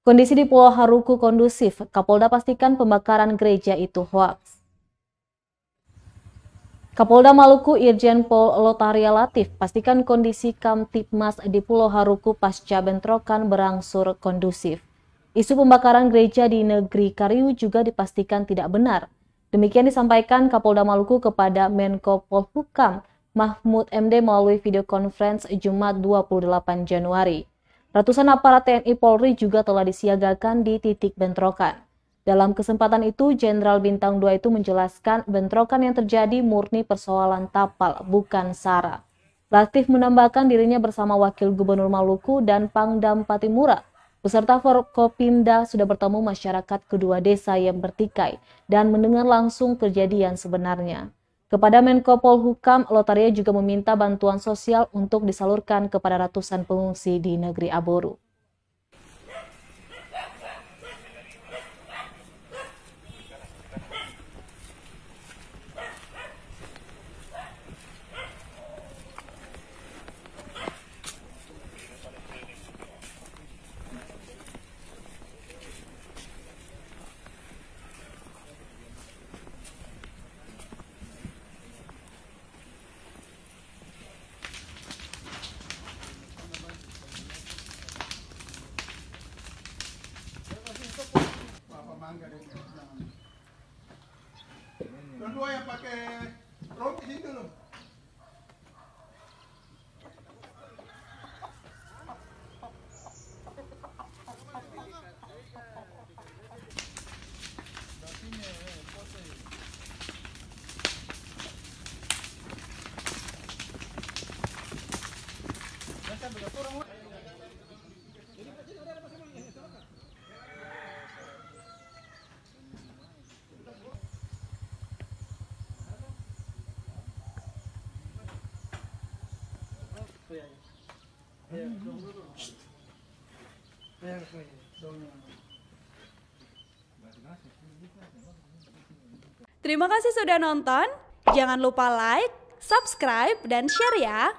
Kondisi di Pulau Haruku kondusif, Kapolda pastikan pembakaran gereja itu hoaks. Kapolda Maluku Irjen Pol Lotaria Latif pastikan kondisi Kamtibmas di Pulau Haruku pasca bentrokan berangsur kondusif. Isu pembakaran gereja di negeri Kariu juga dipastikan tidak benar. Demikian disampaikan Kapolda Maluku kepada Menko Polhukam Mahfud MD melalui video conference Jumat 28 Januari. Ratusan aparat TNI Polri juga telah disiagakan di titik bentrokan. Dalam kesempatan itu, Jenderal Bintang 2 itu menjelaskan bentrokan yang terjadi murni persoalan tapal, bukan SARA. Latif menambahkan dirinya bersama Wakil Gubernur Maluku dan Pangdam Patimura beserta Forkopimda sudah bertemu masyarakat kedua desa yang bertikai dan mendengar langsung kejadian sebenarnya. Kepada Menko Polhukam, Lotaria juga meminta bantuan sosial untuk disalurkan kepada ratusan pengungsi di negeri Aboru. Kedua yang pakai rompi itu loh. Terima kasih sudah nonton. Jangan lupa like, subscribe, dan share ya.